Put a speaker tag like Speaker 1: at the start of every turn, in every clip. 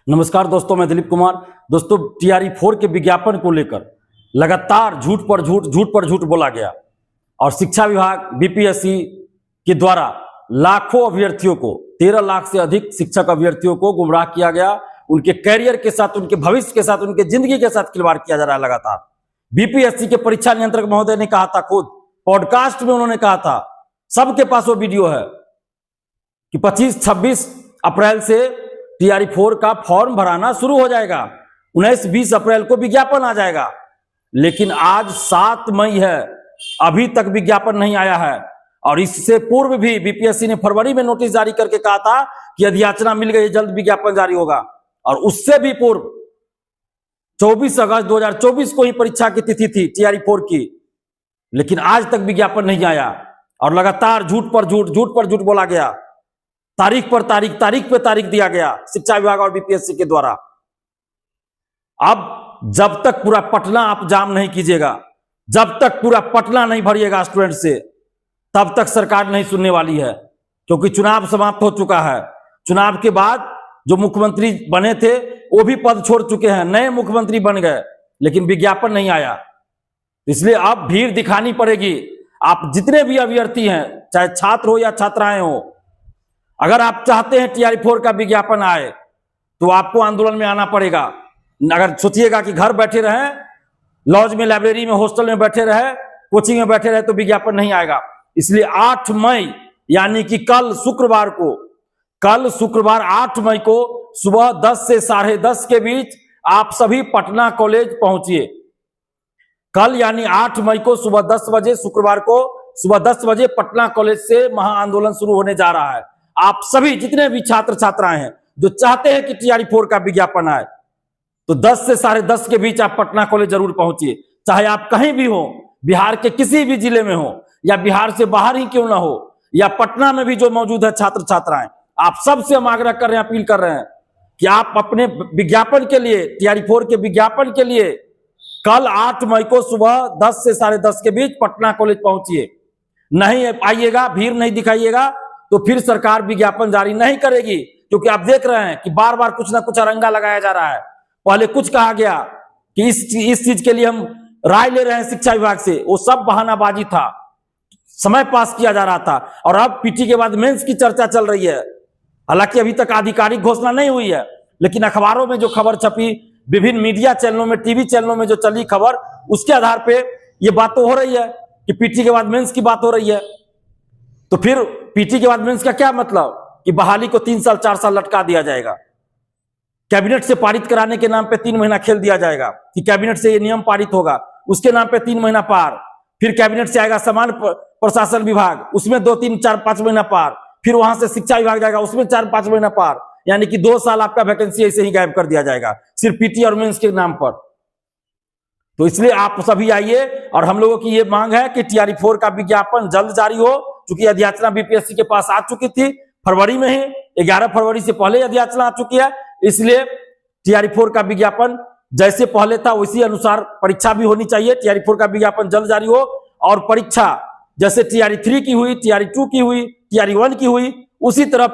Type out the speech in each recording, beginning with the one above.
Speaker 1: नमस्कार दोस्तों, मैं दिलीप कुमार। दोस्तों, टीआरई 4 के विज्ञापन को लेकर लगातार झूठ पर झूठ बोला गया और शिक्षा विभाग बीपीएससी के द्वारा लाखों अभ्यर्थियों को 13 लाख से अधिक शिक्षक अभ्यर्थियों को गुमराह किया गया। उनके कैरियर के साथ, उनके भविष्य के साथ, उनके जिंदगी के साथ खिलवाड़ किया जा रहा है लगातार। बीपीएससी के परीक्षा नियंत्रक महोदय ने कहा था, खुद पॉडकास्ट में उन्होंने कहा था, सबके पास वो वीडियो है कि 25-26 अप्रैल से टीआरई 4 का फॉर्म भराना शुरू हो जाएगा, 19-20 अप्रैल को विज्ञापन आ जाएगा। लेकिन आज 7 मई है, अभी तक विज्ञापन नहीं आया है। और इससे पूर्व भी बीपीएससी ने फरवरी में नोटिस जारी करके कहा था कि अधियाचना मिल गई, जल्द विज्ञापन जारी होगा। और उससे भी पूर्व 24 अगस्त 2024 को ही परीक्षा की तिथि थी टीआरई 4 की, लेकिन आज तक विज्ञापन नहीं आया। और लगातार झूठ पर झूठ बोला गया, तारीख पे तारीख दिया गया शिक्षा विभाग और बीपीएससी के द्वारा। अब जब तक पूरा पटना आप जाम नहीं कीजिएगा, जब तक पूरा पटना नहीं भरिएगा स्टूडेंट से, तब तक सरकार नहीं सुनने वाली है। क्योंकि चुनाव समाप्त हो चुका है। चुनाव के बाद जो मुख्यमंत्री बने थे वो भी पद छोड़ चुके हैं, नए मुख्यमंत्री बन गए, लेकिन विज्ञापन नहीं आया। इसलिए अब भीड़ दिखानी पड़ेगी। आप जितने भी अभ्यर्थी हैं, चाहे छात्र हो या छात्राएं हो, अगर आप चाहते हैं टीआरई 4 का विज्ञापन आए तो आपको आंदोलन में आना पड़ेगा। अगर सोचिएगा कि घर बैठे रहे, लॉज में, लाइब्रेरी में, हॉस्टल में बैठे रहे, कोचिंग में बैठे रहे, तो विज्ञापन नहीं आएगा। इसलिए 8 मई यानी कि कल शुक्रवार 8 मई को सुबह 10 से 10:30 के बीच आप सभी पटना कॉलेज पहुंचिए। कल यानी 8 मई को सुबह 10 बजे, शुक्रवार को सुबह 10 बजे पटना कॉलेज से महाआंदोलन शुरू होने जा रहा है। आप सभी जितने भी छात्र छात्राएं हैं जो चाहते हैं कि टीआरई 4 का विज्ञापन आए, तो 10 से 10:30 के बीच आप पटना कॉलेज जरूर पहुंचिए। चाहे आप कहीं भी हो, बिहार के किसी भी जिले में हो या बिहार से बाहर ही क्यों ना हो, या पटना में भी जो मौजूद है छात्र छात्राएं, आप सबसे हम आग्रह कर रहे हैं, अपील कर रहे हैं कि आप अपने विज्ञापन के लिए, टीआरई 4 के विज्ञापन के लिए कल 8 मई को सुबह 10 से 10:30 के बीच पटना कॉलेज पहुंचिए। नहीं आइएगा, भीड़ नहीं दिखाइएगा, तो फिर सरकार विज्ञापन जारी नहीं करेगी। क्योंकि आप देख रहे हैं कि बार बार कुछ ना कुछ अरंगा लगाया जा रहा है। पहले कुछ कहा गया कि इस चीज के लिए हम राय ले रहे हैं शिक्षा विभाग से, वो सब बहानाबाजी था, समय पास किया जा रहा था। और अब पीटी के बाद मेंस की चर्चा चल रही है। हालांकि अभी तक आधिकारिक घोषणा नहीं हुई है, लेकिन अखबारों में जो खबर छपी, विभिन्न मीडिया चैनलों में, टीवी चैनलों में जो चली खबर, उसके आधार पे ये बात तो हो रही है कि पीटी के बाद मेंस की बात हो रही है। तो फिर पीटी के बाद मेंस का क्या मतलब कि बहाली को 3 साल 4 साल लटका दिया जाएगा। कैबिनेट से पारित कराने के नाम पे 3 महीना खेल दिया जाएगा कि कैबिनेट से ये नियम पारित होगा, उसके नाम पे 3 महीना पार। फिर कैबिनेट से आएगा सामान्य प्रशासन विभाग, उसमें 2, 3, 4, 5 महीना पार। फिर वहां से शिक्षा विभाग जाएगा, उसमें 4-5 महीना पार। यानी कि 2 साल आपका वैकेंसी ऐसे ही गायब कर दिया जाएगा, सिर्फ पीटी और मेंस के नाम पर। तो इसलिए आप सभी आइए, और हम लोगों की ये मांग है कि टीआरई 4 का विज्ञापन जल्द जारी हो। चूंकि अधियाचना बीपीएससी के पास आ चुकी थी फरवरी में ही, 11 फरवरी से पहले अधियाचना आ चुकी है। इसलिए टीआरई 4 का विज्ञापन जैसे पहले था उसी अनुसार परीक्षा भी होनी चाहिए। टीआरई 4 का विज्ञापन जल्द जारी हो, और परीक्षा जैसे टीआरई 3 की हुई, टीआरई 2 की हुई, टीआरई 1 की हुई, उसी तरफ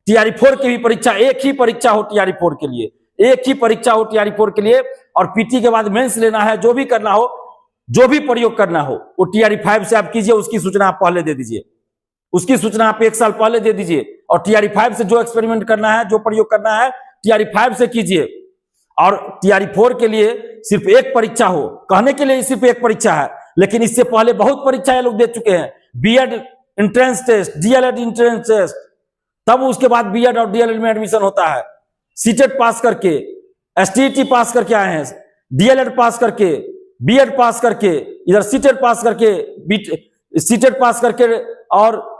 Speaker 1: टीआरई 4 की भी परीक्षा, एक ही परीक्षा हो टीआरई 4 के लिए, एक ही परीक्षा हो टीआरई 4 के लिए। और पीटी के बाद मेंस लेना है, जो भी करना हो, जो भी प्रयोग करना हो, वो टीआरई 5 से आप कीजिए। उसकी सूचना आप पहले दे दीजिए, उसकी सूचना आप 1 साल पहले दे दीजिए। और टीआरई 5 से जो एक्सपेरिमेंट करना है, जो प्रयोग करना है, टीआरई 5 से कीजिए। और टीआरई 4 के लिए सिर्फ एक परीक्षा हो, कहने के लिए सिर्फ एक परीक्षा है, लेकिन इससे पहले बहुत परीक्षाएं लोग दे चुके हैं। BEd entrance test, DElEd entrance test, तब उसके बाद बीएड और डीएलएड में एडमिशन होता है। सीटेट पास करके, एसटीईटी पास करके आए हैं, डीएलएड पास करके, बीएड पास करके, इधर सीटेट पास करके, सीटेट पास करके और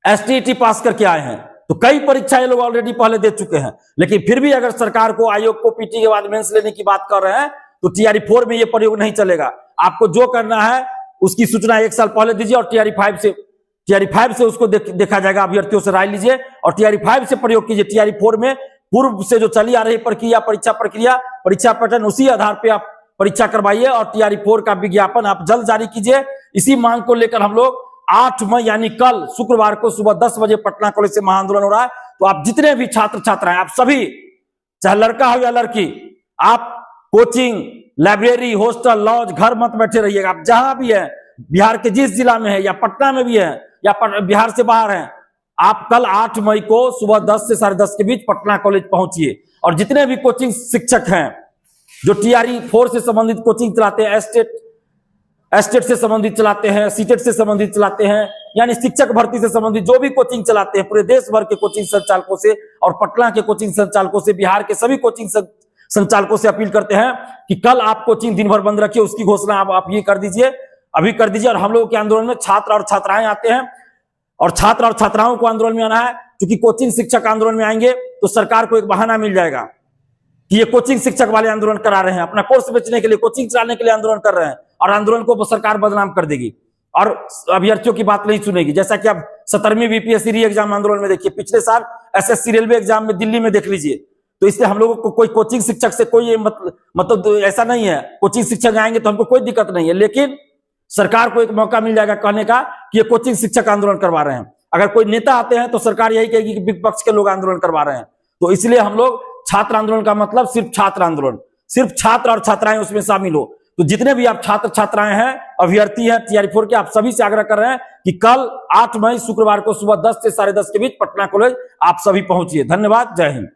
Speaker 1: एसटीईटी पास करके आए हैं। तो कई परीक्षाएं लोग ऑलरेडी पहले दे चुके हैं। लेकिन फिर भी अगर सरकार को, आयोग को पीटी के बाद मेंस लेने की बात कर रहे हैं, तो टीआरई 4 में ये प्रयोग नहीं चलेगा। आपको जो करना है उसकी सूचना 1 साल पहले दीजिए, और टीआरई 5 से उसको देखा जाएगा। अभ्यर्थियों से राय लीजिए और टीआरई 5 से प्रयोग कीजिए। टीआरई 4 में पूर्व से जो चली आ रही प्रक्रिया, परीक्षा प्रक्रिया, परीक्षा पैटर्न, उसी आधार पर आप परीक्षा करवाइए। और टीआरई 4 का विज्ञापन आप जल्द जारी कीजिए। इसी मांग को लेकर हम लोग 8 मई यानी कल शुक्रवार को सुबह 10 बजे पटना कॉलेज से महाआंदोलन हो रहा है। तो आप जितने भी छात्र छात्राएं, आप सभी, चाहे लड़का हो या लड़की, आप कोचिंग, लाइब्रेरी, हॉस्टल, लॉज, घर मत बैठे रहिएगा। आप जहां भी है, बिहार के जिस जिला में है या पटना में भी है या बिहार से बाहर है, आप कल 8 मई को सुबह 10 से 10:30 के बीच पटना कॉलेज पहुंचिए। और जितने भी कोचिंग शिक्षक हैं जो TRE 4 से संबंधित कोचिंग चलाते हैं, एस्टेट से संबंधित चलाते हैं, सीटेट से संबंधित चलाते हैं, यानी शिक्षक भर्ती से संबंधित जो भी कोचिंग चलाते हैं, पूरे देश भर के कोचिंग संचालकों से और पटना के कोचिंग संचालकों से, बिहार के सभी कोचिंग संचालकों से अपील करते हैं कि कल आप कोचिंग दिन भर बंद रखिए। उसकी घोषणा आप ये कर दीजिए, अभी कर दीजिए। और हम लोगों के आंदोलन में छात्र और छात्राएं आते हैं, और छात्र और छात्राओं को आंदोलन में आना है, क्योंकि कोचिंग शिक्षक आंदोलन में आएंगे तो सरकार को एक बहाना मिल जाएगा कि ये कोचिंग शिक्षक वाले आंदोलन करा रहे हैं, अपना कोर्स बेचने के लिए, कोचिंग चलाने के लिए आंदोलन कर रहे हैं, और आंदोलन को सरकार बदनाम कर देगी और अभ्यर्थियों की बात नहीं सुनेगी। जैसा कि अब 17वीं BPSC री एग्जाम आंदोलन में देखिए, पिछले साल SSC रेलवे एग्जाम में दिल्ली में देख लीजिए। तो इसलिए हम लोगों को कोई कोचिंग शिक्षक से कोई मतलब ऐसा नहीं है, कोचिंग शिक्षक आएंगे तो हमको कोई दिक्कत नहीं है, लेकिन सरकार को एक मौका मिल जाएगा कहने का कि ये कोचिंग शिक्षक आंदोलन करवा रहे हैं। अगर कोई नेता आते हैं तो सरकार यही कहेगी कि विपक्ष के लोग आंदोलन करवा रहे हैं। तो इसलिए हम लोग छात्र आंदोलन का मतलब सिर्फ छात्र आंदोलन, सिर्फ छात्र और छात्राएं उसमें शामिल हो। तो जितने भी आप छात्र छात्राएं हैं, अभ्यर्थी हैं TRE 4 के, आप सभी से आग्रह कर रहे हैं कि कल 8 मई शुक्रवार को सुबह 10 से 10:30 के बीच पटना कॉलेज आप सभी पहुंचिए। धन्यवाद, जय हिंद।